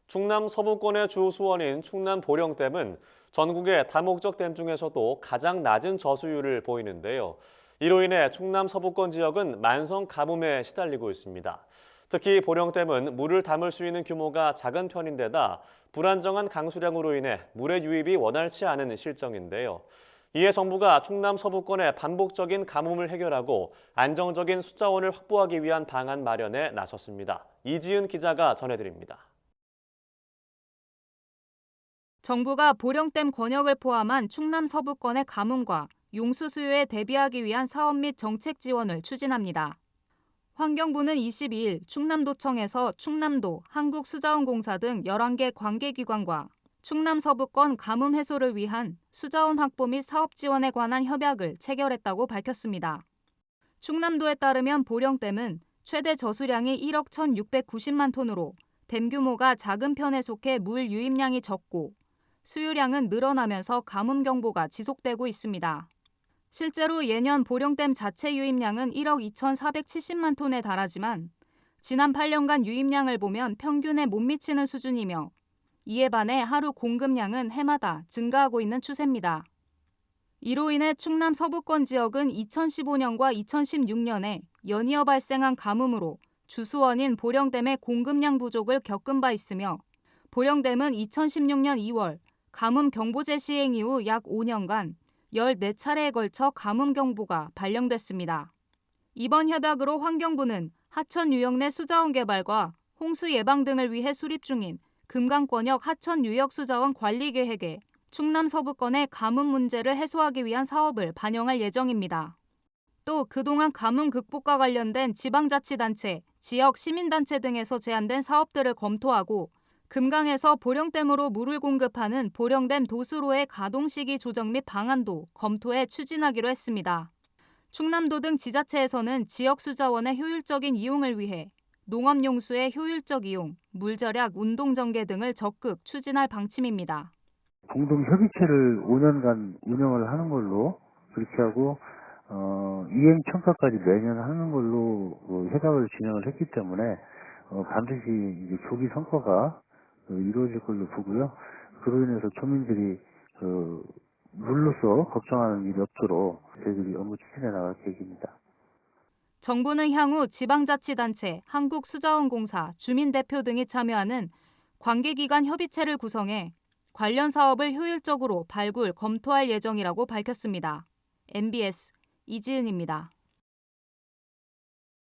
충남 서부권의 주 수원인 충남 보령댐은 전국의 다목적 댐 중에서도 가장 낮은 저수율을 보이는데요. 이로 인해 충남 서부권 지역은 만성 가뭄에 시달리고 있습니다. 특히 보령댐은 물을 담을 수 있는 규모가 작은 편인데다 불안정한 강수량으로 인해 물의 유입이 원활치 않은 실정인데요. 이에 정부가 충남 서부권의 반복적인 가뭄을 해결하고 안정적인 수자원을 확보하기 위한 방안 마련에 나섰습니다. 이지은 기자가 전해드립니다. 정부가 보령댐 권역을 포함한 충남 서부권의 가뭄과 용수 수요에 대비하기 위한 사업 및 정책 지원을 추진합니다. 환경부는 22일 충남도청에서 충남도, 한국수자원공사 등 11개 관계기관과 충남 서부권 가뭄 해소를 위한 수자원 확보 및 사업 지원에 관한 협약을 체결했다고 밝혔습니다. 충남도에 따르면 보령댐은 최대 저수량이 1억 1,690만 톤으로 댐 규모가 작은 편에 속해 물 유입량이 적고 수유량은 늘어나면서 가뭄 경보가 지속되고 있습니다. 실제로 예년 보령댐 자체 유입량은 1억 2,470만 톤에 달하지만 지난 8년간 유입량을 보면 평균에 못 미치는 수준이며 이에 반해 하루 공급량은 해마다 증가하고 있는 추세입니다. 이로 인해 충남 서부권 지역은 2015년과 2016년에 연이어 발생한 가뭄으로 주수원인 보령댐의 공급량 부족을 겪은 바 있으며 보령댐은 2016년 2월 가뭄 경보제 시행 이후 약 5년간 14차례에 걸쳐 가뭄 경보가 발령됐습니다. 이번 협약으로 환경부는 하천 유역 내 수자원 개발과 홍수 예방 등을 위해 수립 중인 금강권역 하천 유역 수자원 관리 계획에 충남 서부권의 가뭄 문제를 해소하기 위한 사업을 반영할 예정입니다. 또 그동안 가뭄 극복과 관련된 지방자치단체, 지역 시민단체 등에서 제안된 사업들을 검토하고 금강에서 보령댐으로 물을 공급하는 보령댐 도수로의 가동 시기 조정 및 방안도 검토해 추진하기로 했습니다. 충남도 등 지자체에서는 지역 수자원의 효율적인 이용을 위해 농업용수의 효율적 이용, 물 절약, 운동 전개 등을 적극 추진할 방침입니다. 공동 협의체를 5년간 운영을 하는 걸로 그렇게 하고 이행 평가까지 매년 하는 걸로 협약을 진행을 했기 때문에 반드시 이제 조기 성과가 이루어질 걸로 보고요. 그로 인해서 주민들이 물로서 걱정하는 일이 없도록 저희들이 업무 추진해 나갈 계획입니다. 정부는 향후 지방자치단체, 한국수자원공사, 주민대표 등이 참여하는 관계기관 협의체를 구성해 관련 사업을 효율적으로 발굴, 검토할 예정이라고 밝혔습니다. MBS 이지은입니다.